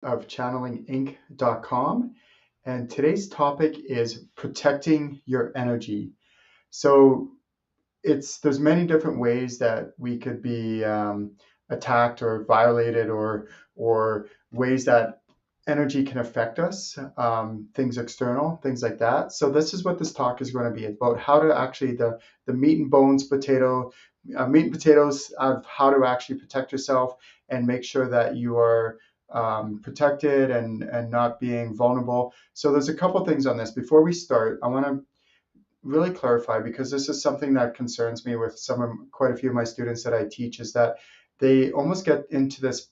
of channelinginc.com, and today's topic is protecting your energy. So there's many different ways that we could be attacked or violated, or ways that energy can affect us, things external, things like that. So this is what this talk is going to be about: how to actually the meat and bones meat and potatoes of how to actually protect yourself and make sure that you are protected and not being vulnerable. So there's a couple things on this. Before we start, I want to really clarify, because this is something that concerns me with quite a few of my students that I teach, is that they almost get into this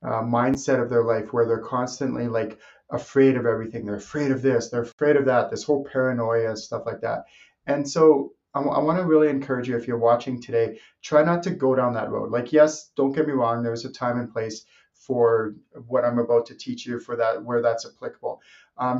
mindset of their life where they're constantly like afraid of everything. They're afraid of this, they're afraid of that, this whole paranoia and stuff like that. And so I want to really encourage you, if you're watching today, try not to go down that road. Like, yes, don't get me wrong, there's a time and place for what I'm about to teach you, for that, where that's applicable.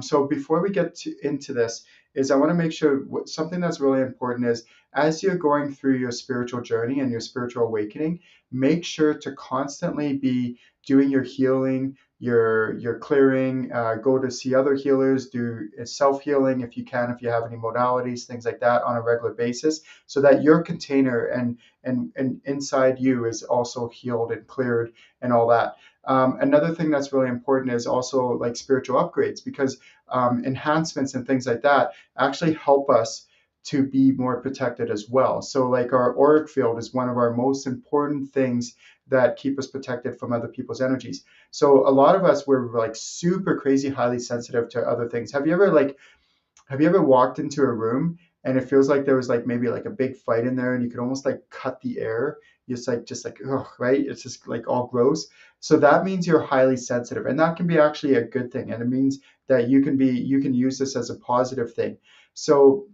So before we get into this, is I want to make sure something that's really important is, as you're going through your spiritual journey and your spiritual awakening, make sure to constantly be doing your healing, your clearing. Go to see other healers, do self-healing if you can, if you have any modalities, things like that, on a regular basis, so that your container and inside you is also healed and cleared and all that. Another thing that's really important is also like spiritual upgrades, because enhancements and things like that actually help us to be more protected as well. So like our auric field is one of our most important things that keep us protected from other people's energies. So a lot of us, we're like super crazy highly sensitive to other things. Have you ever walked into a room and it feels like there was like maybe like a big fight in there, and you could almost like cut the air? Just like ugh, right? It's just like all gross. So that means you're highly sensitive, and that can be actually a good thing, and it means that you can use this as a positive thing. So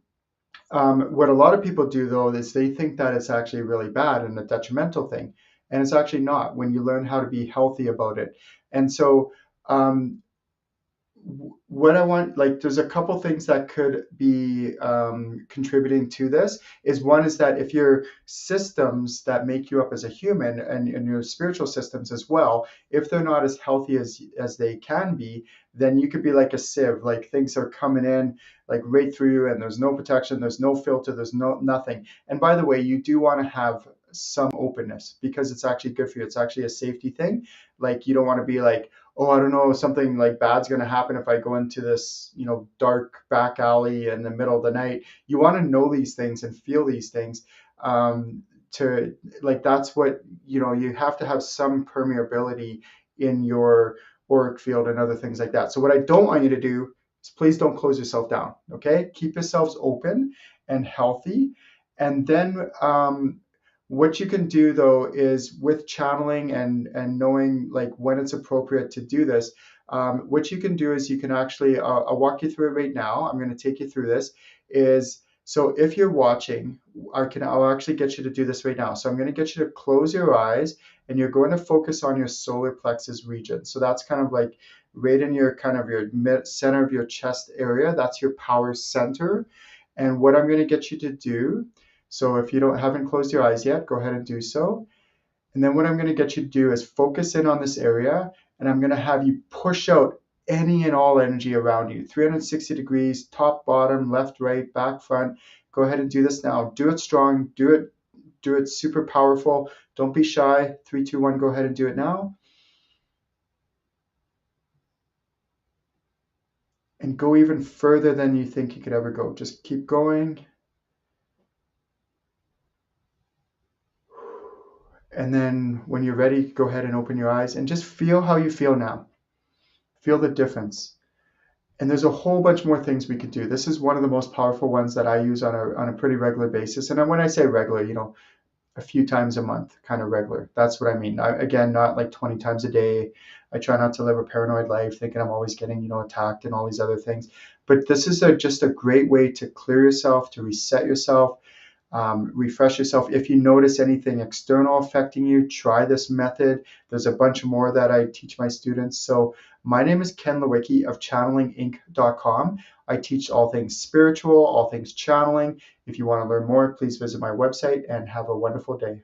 what a lot of people do, though, is they think that it's actually really bad and a detrimental thing, and it's actually not, when you learn how to be healthy about it. And so um, what I want, like, there's a couple things that could be contributing to this. One is that if your systems that make you up as a human, and your spiritual systems as well, if they're not as healthy as they can be, then you could be like a sieve, like things are coming in like right through you, and there's no protection, there's no filter, there's nothing. And by the way, you do want to have some openness, because it's actually good for you. It's actually a safety thing. Like, you don't want to be like, oh, I don't know, something like bad's going to happen if I go into this, dark back alley in the middle of the night. You want to know these things and feel these things. To like, that's what, you have to have some permeability in your auric field and other things like that. So what I don't want you to do is, please don't close yourself down. Okay, keep yourselves open and healthy. And then what you can do, though, is with channeling and knowing like when it's appropriate to do this. What you can do is, you can actually, I'll walk you through it right now. I'm going to take you through this. So if you're watching, I'll actually get you to do this right now. So I'm going to get you to close your eyes, and you're going to focus on your solar plexus region. So that's kind of like right in your center of your chest area. That's your power center. And what I'm going to get you to do, so if you haven't closed your eyes yet, go ahead and do so. And then what I'm going to get you to do is focus in on this area, and I'm going to have you push out any and all energy around you, 360 degrees, top, bottom, left, right, back, front. Go ahead and do this now. Do it strong. Do it super powerful. Don't be shy. 3, 2, 1. Go ahead and do it now. And go even further than you think you could ever go. Just keep going. And then when you're ready, go ahead and open your eyes and just feel how you feel now. Feel the difference. And there's a whole bunch more things we could do. This is one of the most powerful ones that I use on a pretty regular basis. And when I say regular, a few times a month, kind of regular. That's what I mean. Again, not like 20 times a day. I try not to live a paranoid life thinking I'm always getting, attacked and all these other things. But this is just a great way to clear yourself, to reset yourself, refresh yourself. If you notice anything external affecting you, try this method. There's a bunch more that I teach my students. So my name is Ken Lewicki of channelinginc.com. I teach all things spiritual, all things channeling. If you want to learn more, please visit my website, and have a wonderful day.